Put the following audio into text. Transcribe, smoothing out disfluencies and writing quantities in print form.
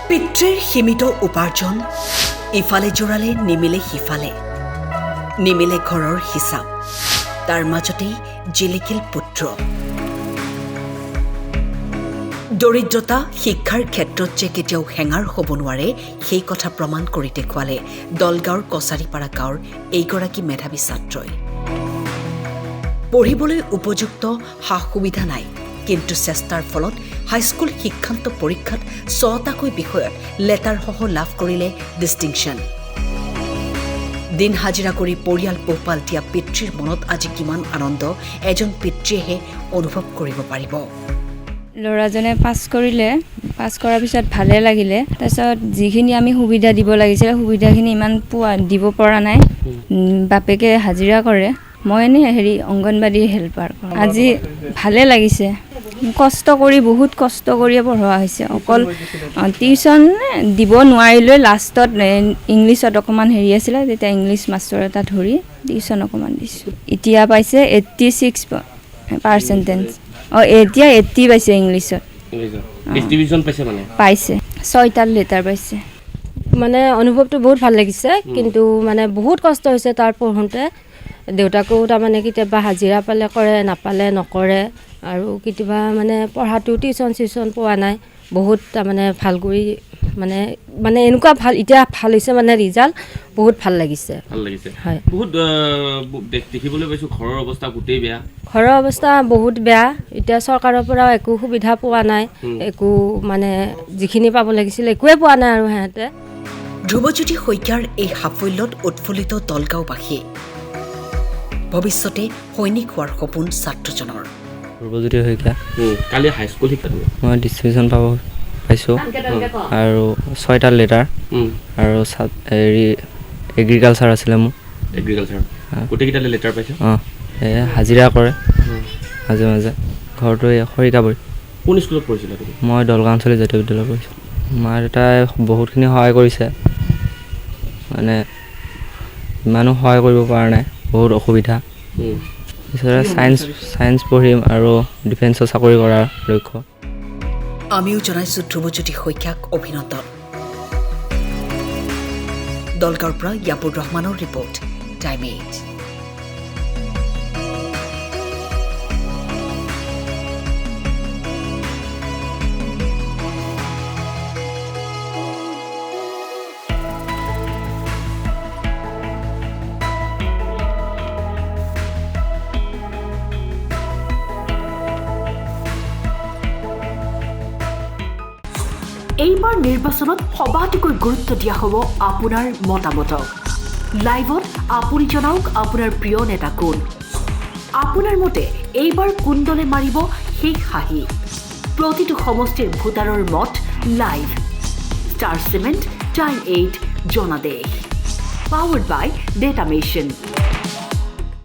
পিতৃৰ সীমিত উপাৰ্জন ইফালে জোৰালে নিমিলে সিফালে নিমিলে ঘৰৰ হিচাপ তাৰ মাজতেই জিলিকিল পুত্ৰ দৰিদ্ৰতা শিক্ষাৰ ক্ষেত্ৰত যে কেতিয়াও হেঙাৰ হ'ব নোৱাৰে সেই কথা প্ৰমাণ কৰি দেখুৱালে দলগাঁৱৰ কছাৰীপাৰা গাঁৱৰ এইগৰাকী মেধাৱী ছাত্ৰই পঢ়িবলৈ উপযুক্ত সা সুবিধা নাই কিন্তু চেষ্টাৰ ফলত হাইস্কুল শিক্ষান্ত পৰীক্ষাত 6টাকৈ বিষয়ত লেটাৰসহ লাভ কৰিলে ডিষ্টিংশ্যন দিন হাজিৰা কৰি পৰিয়াল পোহপাল দিয়া পিতৃৰ মনত আজি কিমান আনন্দ এজন পিতৃয়েহে অনুভৱ কৰিব পাৰিব ল'ৰাজনে পাছ কৰিলে পাছ কৰাৰ পিছত ভালে লাগিলে তাৰপিছত যিখিনি আমি সুবিধা দিব লাগিছিল সুবিধাখিনি ইমান দিব পৰা নাই বাপেকে হাজিৰা কৰে মই এনে অংগনবাড়ী হেল্পাৰ আজি ভালে লাগিছে কষ্ট কৰি বহুত কষ্ট কৰিয়ে পঢ়োৱা হৈছে অকল টিউচন দিব নোৱাৰিলৈ লাষ্টত ইংলিছত অকণমান আছিলে তেতিয়া ইংলিছ মাষ্টৰ এটা ধৰি টিউচন অকণমান দিছোঁ এতিয়া পাইছে 86% এতিয়া 80 পাইছে ইংলিছত ডিভিজন পাইছে মানে পাইছে 6টা লেটাৰ পাইছে মানে অনুভৱটো বহুত ভাল লাগিছে কিন্তু মানে বহুত কষ্ট হৈছে তাৰ পঢ়োঁতে দেউতাকেও তাৰমানে কেতিয়াবা হাজিৰা পালে কৰে নাপালে নকৰে আৰু কেতিয়াবা মানে পঢ়াটো টিউচন পোৱা নাই বহুত তাৰমানে ভাল কৰি মানে এনেকুৱা ভাল এতিয়া ভাল হৈছে মানে ৰিজাল্ট বহুত ভাল লাগিছে হয় বহুত দেখিবলৈ পাইছোঁ ঘৰৰ অৱস্থা গোটেই বেয়া ঘৰৰ অৱস্থা বহুত বেয়া এতিয়া চৰকাৰৰ পৰাও একো সুবিধা পোৱা নাই একো মানে যিখিনি পাব লাগিছিল একোৱে পোৱা নাই আৰু সিহঁতে ধ্ৰুৱজ্যোতি শইকীয়াৰ এই সাফল্যত উৎফুল্লিত দলগাঁওবাসী ভৱিষ্যতে সৈনিক হোৱাৰ সপোন ছাত্ৰজনৰ ধ্ৰুৱজ্যোতি শইকীয়া কালি হাইস্কুল শিক্ষা মই ডিষ্টিংশ্যন পাইছোঁ আৰু 6টা লেটাৰ আৰু এগ্ৰিকালচাৰ আছিলে মোৰ এগ্ৰিকালচাৰ গোটেইকেইটা লেটাৰ পাইছোঁ হাজিৰা কৰে মাজে মাজে ঘৰটো খৰিকাবৰী কোন স্কুলত পঢ়িছিলা তুমি মই দলগাঁও আঞ্চলিক জাতীয় বিদ্যালয়ত পঢ়িছোঁ মা দেউতাই বহুতখিনি সহায় কৰিছে মানে ইমানো সহায় কৰিব পৰা নাই বহুত অসুবিধা পিছতে চায়েন্স পঢ়িম আৰু ডিফেন্সৰ চাকৰি কৰাৰ লক্ষ্য আমিও জনাইছোঁ ধ্ৰুৱজ্যোতি শইকীয়াক অভিনন্দন দলগাঁৱৰ পৰা ইয়াবুৰ ৰহমানৰ ৰিপৰ্ট টাইম 8 এইবাৰ নিৰ্বাচনত সবাতোকৈ গুৰুত্ব দিয়া হ'ব আপোনাৰ মতামতক লাইভত আপুনি জনাওক আপোনাৰ প্ৰিয় নেতা কোন আপোনাৰ মতে এইবাৰ কোন দলে মাৰিব সেই হাঁহি প্ৰতিটো সমষ্টিৰ ভোটাৰৰ মত লাইভ ষ্টাৰ চিমেণ্ট টাইম 8 জনাদেশ পাৱাৰ্ড বাই ডেটা মেচিন